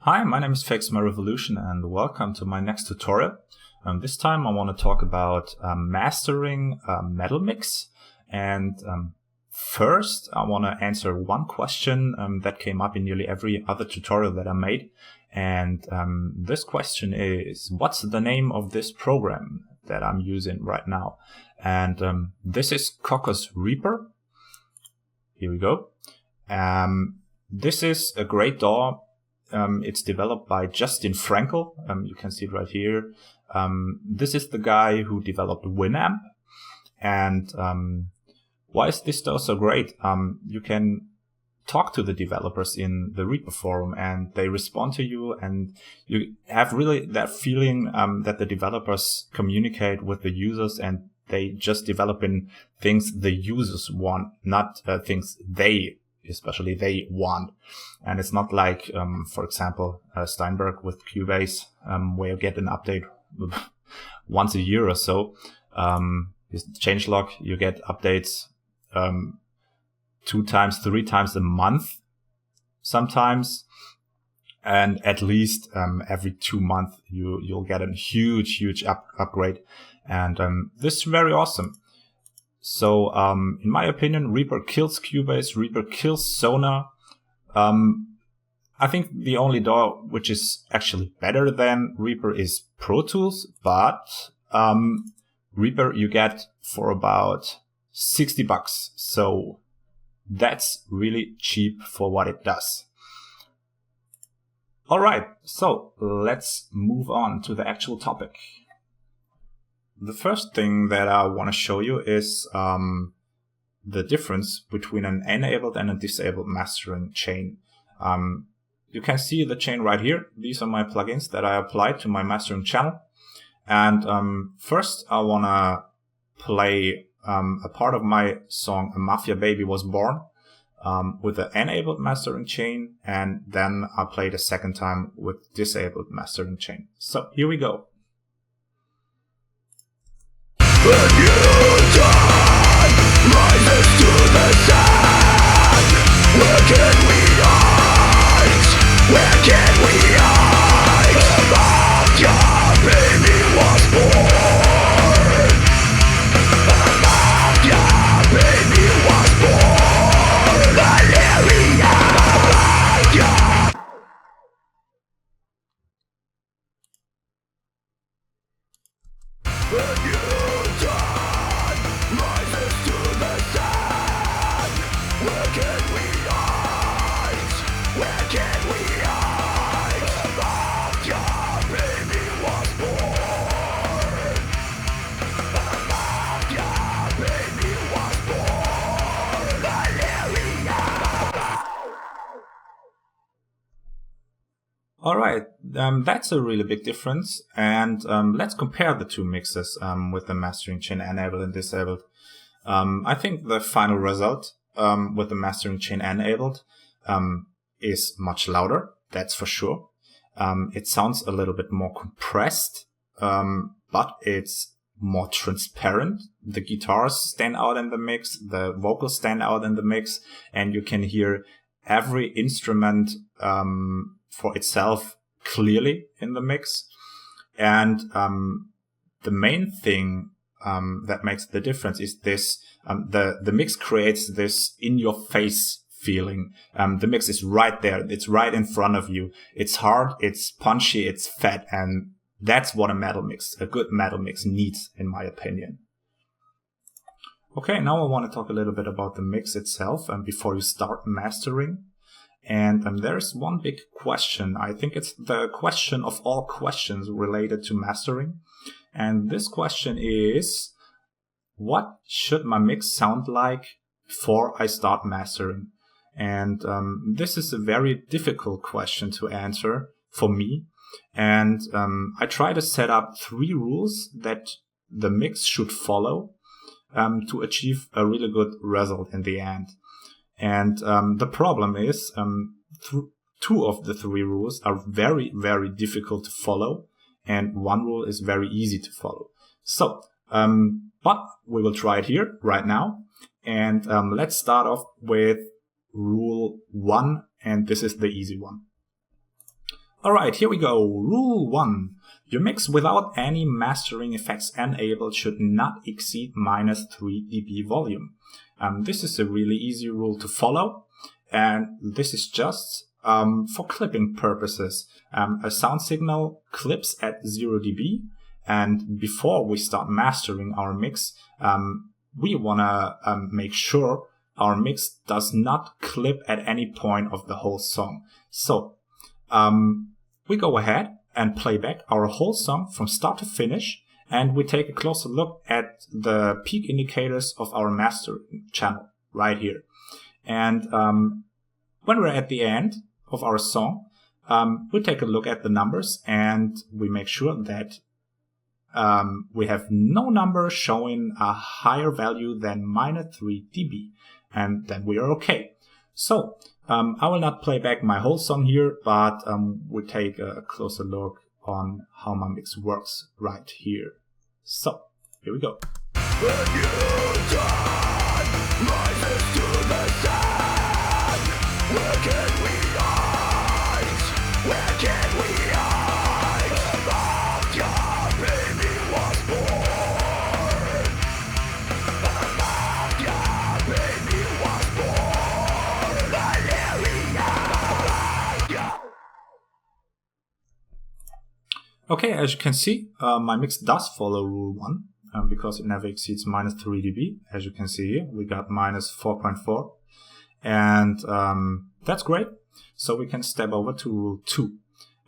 Hi, my name is FakesMyRevolution and welcome to my next tutorial. This time I want to talk about mastering metal mix. And first I want to answer one question that came up in nearly every other tutorial that I made. And this question is, what's the name of this program that I'm using right now? And this is Cocos Reaper. Here we go. This is a great DAW. It's developed by Justin Frankel. You can see it right here. This is the guy who developed Winamp. And why is this DAW so great? You can talk to the developers in the Reaper forum and they respond to you, and you have really that feeling that the developers communicate with the users and they just develop in things the users want, not things they want. And it's not like, for example, Steinberg with Cubase, where you get an update once a year or so. Changelog, you get updates 2 times, 3 times a month sometimes. And at least every 2 months you'll get a huge upgrade. And this is very awesome. So, in my opinion, Reaper kills Cubase, Reaper kills Sonar. I think the only DAW which is actually better than Reaper is Pro Tools, but Reaper you get for about $60. So that's really cheap for what it does. Alright, so let's move on to the actual topic. The first thing that I want to show you is the difference between an enabled and a disabled mastering chain. You can see the chain right here. These are my plugins that I applied to my mastering channel. And first I want to play a part of my song A Mafia Baby Was Born with the enabled mastering chain, and then I'll play the second time with disabled mastering chain. So here we go. A new dawn rises to the sun. Where can we hide? Where can we hide? A mafia baby was born. A mafia baby was born. Valeria. A new dawn rises to the sun. Where can we hide? Where can we hide? A mafia baby was born. A mafia baby was born. Valeria. Alright, that's a really big difference, and let's compare the two mixes with the mastering chain enabled and disabled. I think the final result with the mastering chain enabled is much louder, that's for sure. It sounds a little bit more compressed, but it's more transparent. The guitars stand out in the mix, the vocals stand out in the mix, and you can hear every instrument for itself clearly in the mix. And the main thing that makes the difference is this: the mix creates this in-your-face feeling. The mix is right there, it's right in front of you. It's hard, it's punchy, it's fat, and that's what a good metal mix needs, in my opinion. Okay, now I want to talk a little bit about the mix itself before you start mastering. And there's one big question. I think it's the question of all questions related to mastering. And this question is, what should my mix sound like before I start mastering? And this is a very difficult question to answer for me. And I try to set up 3 rules that the mix should follow to achieve a really good result in the end. And the problem is 2 of the 3 rules are very, very difficult to follow, and 1 rule is very easy to follow. So, but we will try it here right now. And let's start off with rule 1, and this is the easy one. Alright, here we go. Rule 1. Your mix without any mastering effects enabled should not exceed minus 3 dB volume. This is a really easy rule to follow, and this is just for clipping purposes. A sound signal clips at 0 dB, and before we start mastering our mix, we want to make sure our mix does not clip at any point of the whole song. So we go ahead and play back our whole song from start to finish, and we take a closer look at the peak indicators of our mastering channel right here. And when we're at the end of our song, we take a look at the numbers and we make sure that we have no number showing a higher value than minus 3 dB, and then we are okay. So I will not play back my whole song here, but we'll take a closer look on how my mix works right here. So here we go. When you turn rises to the sun, where can we hide? Where can we hide? About your baby was born. About your baby was born. Hallelujah. Okay, as you can see, my mix does follow rule 1 because it never exceeds minus 3 dB. As you can see here, we got minus 4.4, and that's great. So we can step over to rule 2.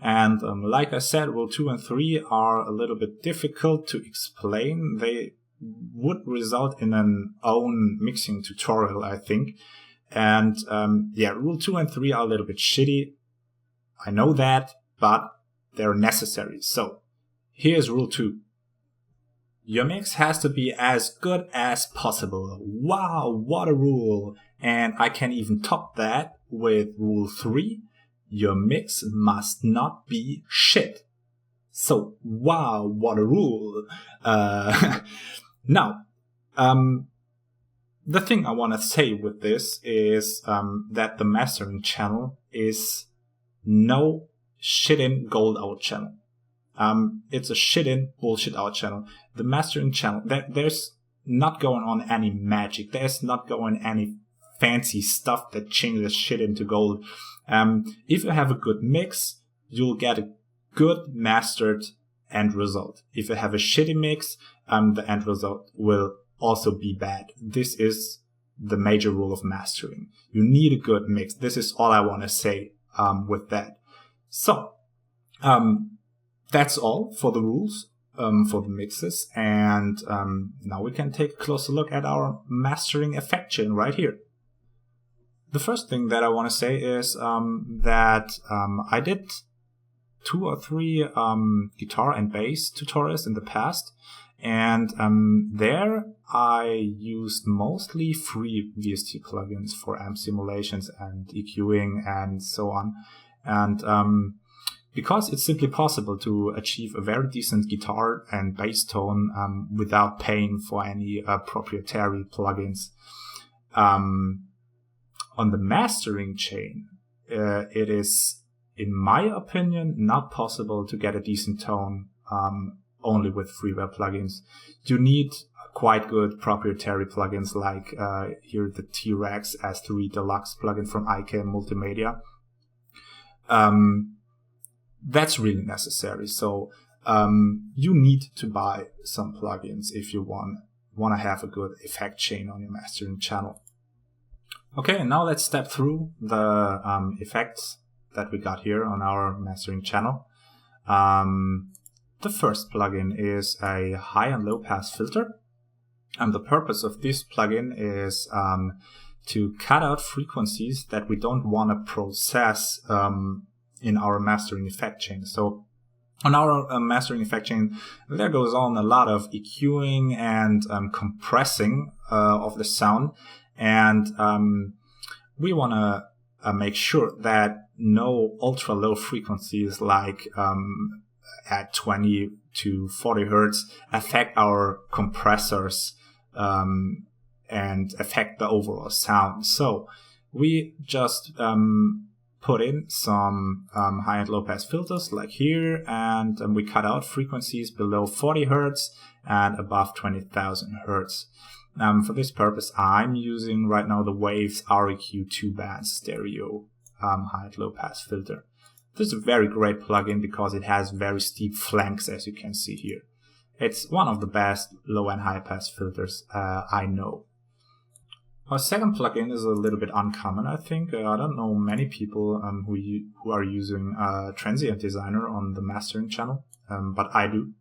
And like I said, rule 2 and 3 are a little bit difficult to explain. They would result in an own mixing tutorial, I think. And yeah, rule 2 and 3 are a little bit shitty. I know that, but they're necessary. So here's rule 2. Your mix has to be as good as possible. Wow, what a rule. And I can even top that with rule 3. Your mix must not be shit. So wow, what a rule. Now, the thing I want to say with this is that the mastering channel is no shit-in gold out channel. It's a shit-in bullshit out channel. The mastering channel, there's not going on any magic. There's not going any fancy stuff that changes shit into gold. If you have a good mix, you'll get a good mastered end result. If you have a shitty mix, the end result will also be bad. This is the major rule of mastering. You need a good mix. This is all I want to say with that. So, that's all for the rules, for the mixes. And now we can take a closer look at our mastering effect chain right here. The first thing that I want to say is that I did 2 or 3 guitar and bass tutorials in the past. And there I used mostly free VST plugins for amp simulations and EQing and so on. And because it's simply possible to achieve a very decent guitar and bass tone without paying for any proprietary plugins. On the mastering chain, it is, in my opinion, not possible to get a decent tone only with freeware plugins. You need quite good proprietary plugins like here the T-Rex S3 Deluxe plugin from IK Multimedia. That's really necessary. So you need to buy some plugins if you want to have a good effect chain on your mastering channel. Okay, and now let's step through the effects that we got here on our mastering channel. The first plugin is a high and low pass filter. And the purpose of this plugin is to cut out frequencies that we don't want to process in our mastering effect chain. So on our mastering effect chain, there goes on a lot of EQing and compressing of the sound. And we want to make sure that no ultra low frequencies like at 20 to 40 hertz affect our compressors and affect the overall sound. So we just put in some high and low pass filters like here, and we cut out frequencies below 40 Hz and above 20,000 Hz. For this purpose, I'm using right now the Waves REQ 2-band stereo high and low pass filter. This is a very great plugin because it has very steep flanks, as you can see here. It's one of the best low and high pass filters I know. Our second plugin is a little bit uncommon, I think. I don't know many people who are using Transient Designer on the mastering channel, but I do,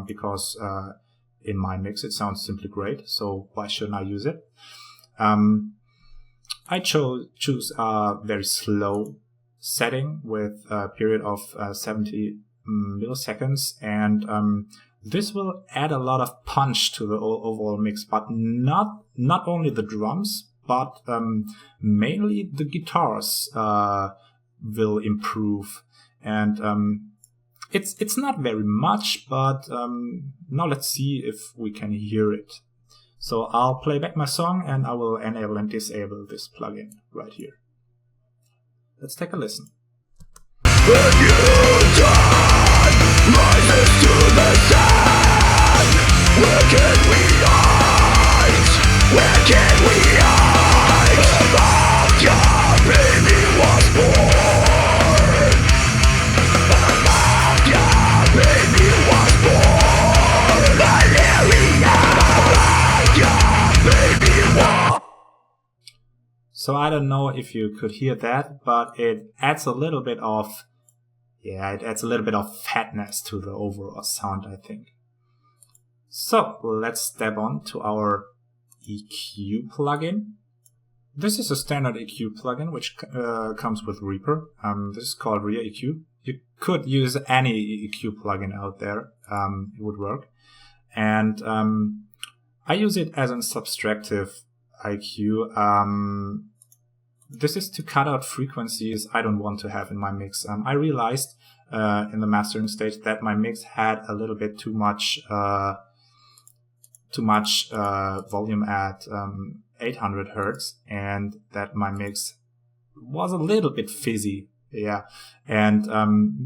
because in my mix it sounds simply great, so why shouldn't I use it? I choose a very slow setting with a period of 70 milliseconds, and this will add a lot of punch to the overall mix, but not only the drums, but mainly the guitars will improve. And it's not very much, but now let's see if we can hear it. So I'll play back my song and I will enable and disable this plugin right here. Let's take a listen. Rises to the sun. Where can we hide? Where can we hide? Mafia baby was born. Mafia baby was born. Valeria. Mafia baby was. So I don't know if you could hear that, but it adds a little bit of it adds a little bit of fatness to the overall sound, I think. So let's step on to our EQ plugin. This is a standard EQ plugin which comes with Reaper. This is called Rear EQ. You could use any EQ plugin out there. It would work. And I use it as a subtractive EQ. This is to cut out frequencies I don't want to have in my mix. I realized in the mastering stage that my mix had a little bit too much volume at 800 Hz, and that my mix was a little bit fizzy. Yeah, and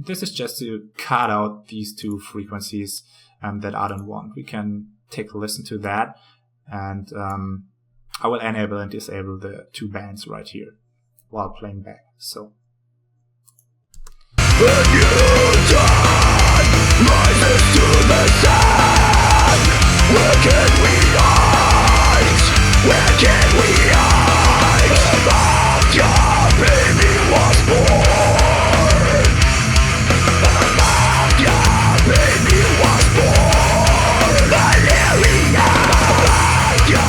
this is just to cut out these two frequencies that I don't want. We can take a listen to that, and I will enable and disable the two bands right here while playing back. So. The new dawn rises to the sun. Where can we hide? Where can we hide? Mafia baby was born. Mafia baby was born. Valeria. Mafia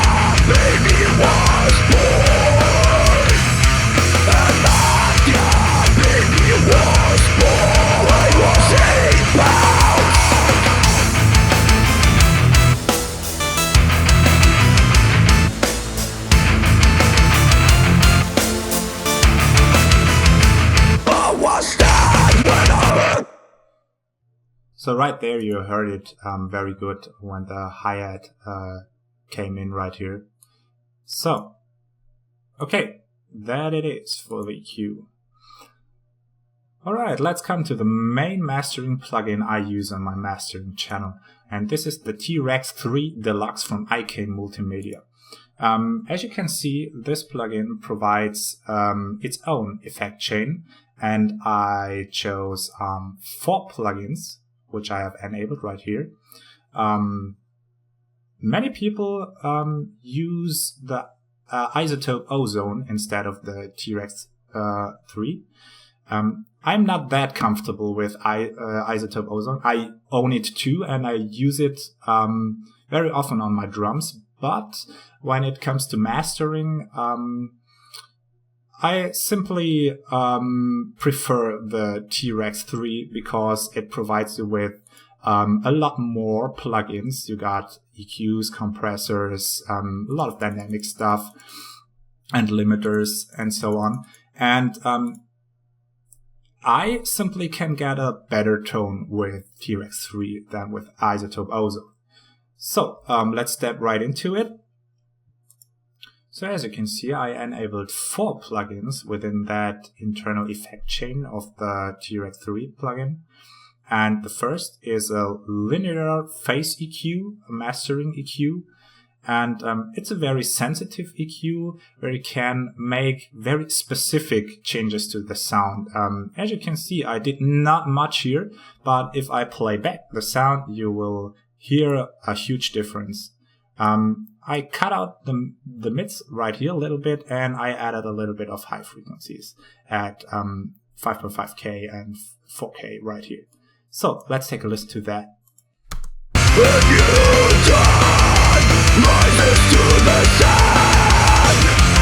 baby was born. Mafia baby was born. I was 8 pounds. I was dead when I heard. So right there you heard it very good when the hi-hat came in right here. So, okay, that it is for the EQ. Alright, let's come to the main mastering plugin I use on my mastering channel. And this is the T-Rex 3 Deluxe from IK Multimedia. As you can see, this plugin provides its own effect chain, and I chose 4 plugins, which I have enabled right here. Many people use the iZotope Ozone instead of the T-Rex 3. I'm not that comfortable with iZotope Ozone. I own it too, and I use it very often on my drums. But when it comes to mastering, I simply prefer the T-Rex 3 because it provides you with a lot more plugins. You got EQs, compressors, a lot of dynamic stuff, and limiters, and so on. And I simply can get a better tone with T-Rex 3 than with iZotope Ozone. So let's step right into it. So as you can see, I enabled 4 plugins within that internal effect chain of the T-Rex 3 plugin. And the first is a linear phase EQ, a mastering EQ. And it's a very sensitive EQ where you can make very specific changes to the sound. As you can see, I did not much here, but if I play back the sound, you will hear a huge difference. I cut out the mids right here a little bit, and I added a little bit of high frequencies at 5.5K and 4K right here. So let's take a listen to that. Rises to the sun.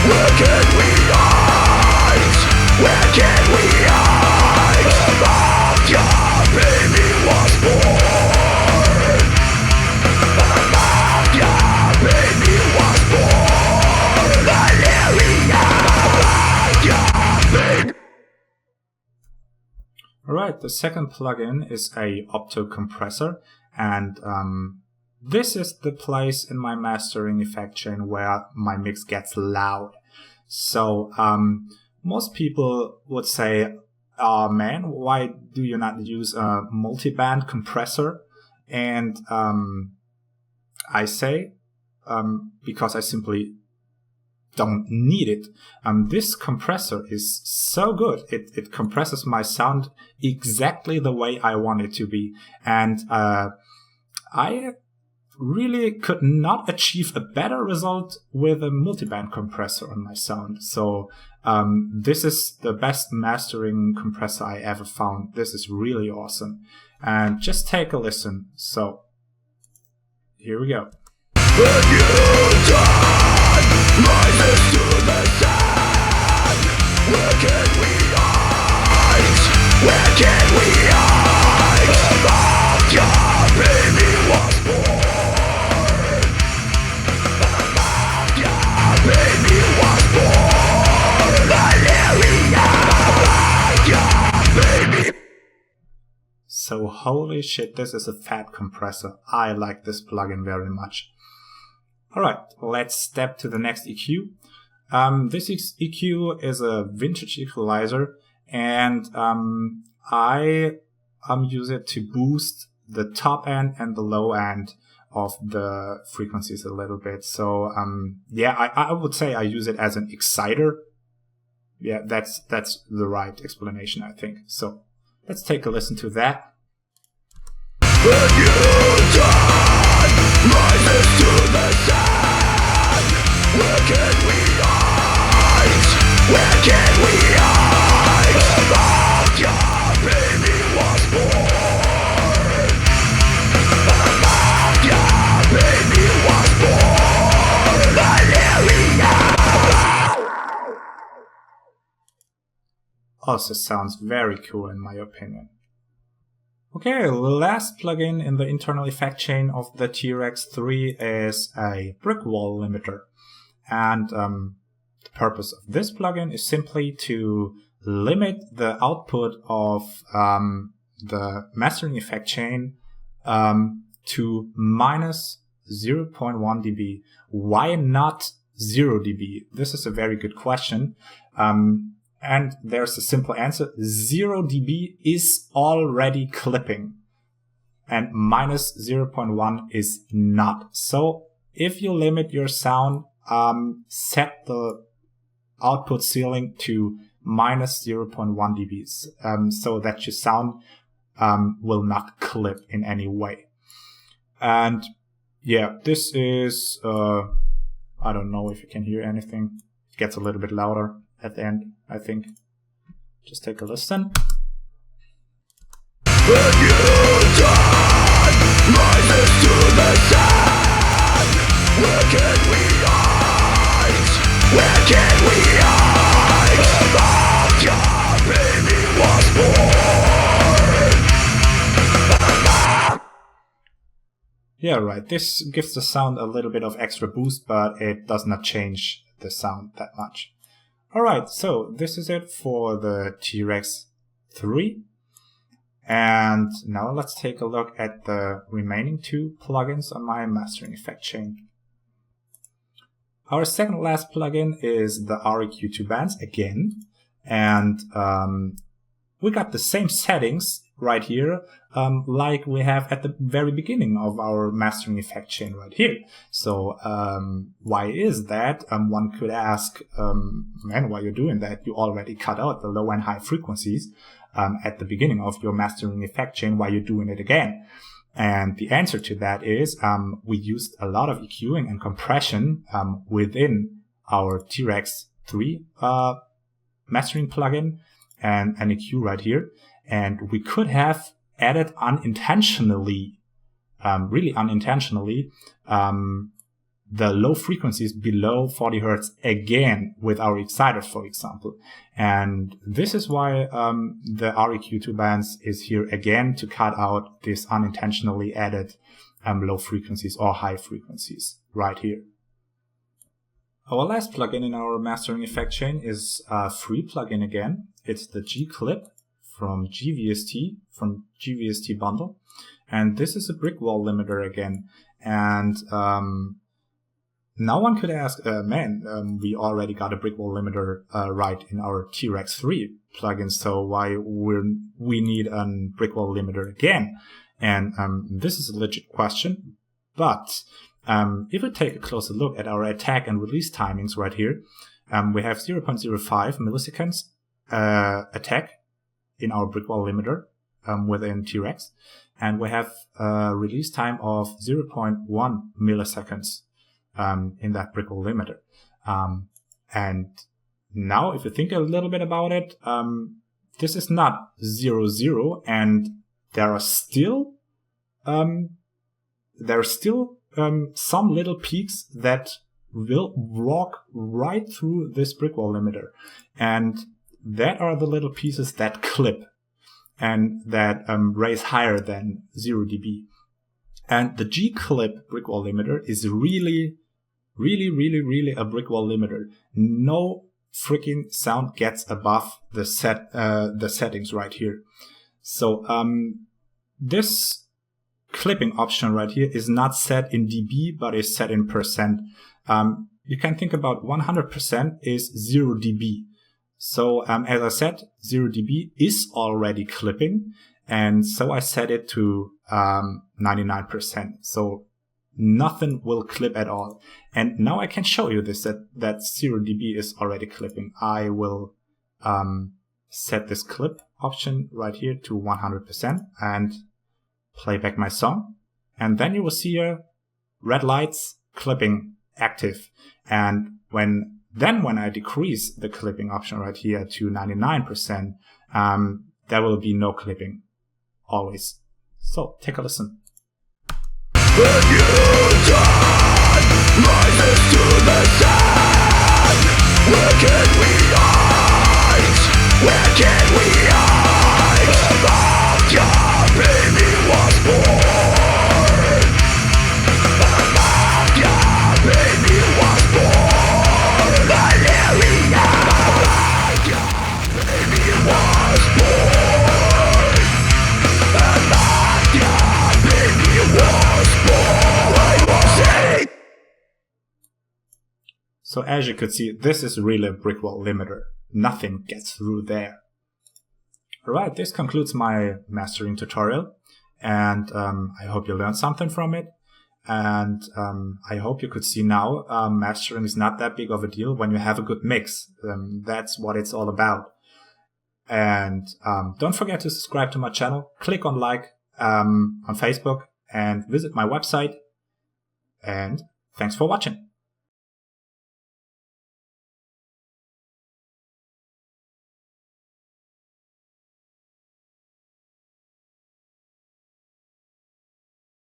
Where can we hide? Where can we hide? Mafia baby was born. Mafia baby was born. Valeria. Alright, the second plugin is a opto compressor, and this is the place in my mastering effect chain where my mix gets loud. So most people would say, oh man, why do you not use a multiband compressor? And I say, because I simply don't need it. This compressor is so good. It compresses my sound exactly the way I want it to be. And I really could not achieve a better result with a multiband compressor on my sound. So this is the best mastering compressor I ever found. This is really awesome. And just take a listen. So here we go. Rises to the sun. Where can we hide? Where can we hide? Mafia baby was born. Mafia baby was born. Valeria. Baby. So holy shit, this is a fat compressor. I like this plugin very much. Alright, let's step to the next EQ. This EQ is a vintage equalizer, and I use it to boost the top end and the low end of the frequencies a little bit. So yeah, I would say I use it as an exciter. Yeah, that's the right explanation, I think. So let's take a listen to that. Rises to the sun. Where can we hide? Where can we hide? Mafia baby was born. Mafia baby was born. Valeria. Also sounds very cool in my opinion. Okay, the last plugin in the internal effect chain of the T-Rex 3 is a brick wall limiter. And the purpose of this plugin is simply to limit the output of the mastering effect chain to minus 0.1 dB. Why not 0 dB? This is a very good question. And there's a simple answer. 0 dB is already clipping. And minus 0.1 is not. So if you limit your sound, set the output ceiling to minus 0.1 dBs so that your sound will not clip in any way. And yeah, this is, I don't know if you can hear anything. It gets a little bit louder at the end, I think. Just take a listen. Rises to the sun. Where can we hide? Where can we hide? Mafia baby was born. Yeah, right. This gives the sound a little bit of extra boost, but it does not change the sound that much. Alright, so this is it for the T-Rex 3. And now let's take a look at the remaining 2 plugins on my mastering effect chain. Our second last plugin is the REQ2 bands again, and we got the same settings right here, like we have at the very beginning of our mastering effect chain right here. So why is that? One could ask, man, why you're doing that? You already cut out the low and high frequencies at the beginning of your mastering effect chain. Why you're doing it again? And the answer to that is we used a lot of EQing and compression within our T-Rex 3 mastering plugin and an EQ right here. And we could have added unintentionally, really unintentionally, the low frequencies below 40 Hertz again with our exciters, for example. And this is why the REQ2 bands is here again to cut out this unintentionally added low frequencies or high frequencies right here. Our last plugin in our mastering effect chain is a free plugin again. It's the G-Clip from GVST bundle. And this is a brick wall limiter again. And now one could ask, man, we already got a brick wall limiter right in our T-Rex 3 plugin, so why we need a brick wall limiter again? And this is a legit question, but if we take a closer look at our attack and release timings right here, we have 0.05 milliseconds attack in our brick wall limiter within T-Rex, and we have a release time of 0.1 milliseconds in that brick wall limiter. And now if you think a little bit about it, this is not 0, and there are still some little peaks that will walk right through this brick wall limiter, and that are the little pieces that clip and that raise higher than 0 dB. And the G-Clip brick wall limiter is really a brick wall limiter. No freaking sound gets above the settings right here. So this clipping option right here is not set in dB, but is set in percent. You can think about 100% is 0 dB. So as I said, 0 dB is already clipping, and so I set it to 99%. So nothing will clip at all. And now I can show you this, that 0 dB is already clipping. I will set this clip option right here to 100% and play back my song. And then you will see here red lights clipping active. And when I decrease the clipping option right here to 99%, there will be no clipping always. So take a listen. The new dawn rises to the sun. Where can we hide? Where can we hide? The mafia baby was born. The mafia baby was born. Valeria, the mafia baby was born. The mafia baby was born. So as you could see, this is really a brick wall limiter. Nothing gets through there. Alright, this concludes my mastering tutorial, and I hope you learned something from it. And I hope you could see now mastering is not that big of a deal when you have a good mix. That's what it's all about. And don't forget to subscribe to my channel, click on like on Facebook, and visit my website. And thanks for watching.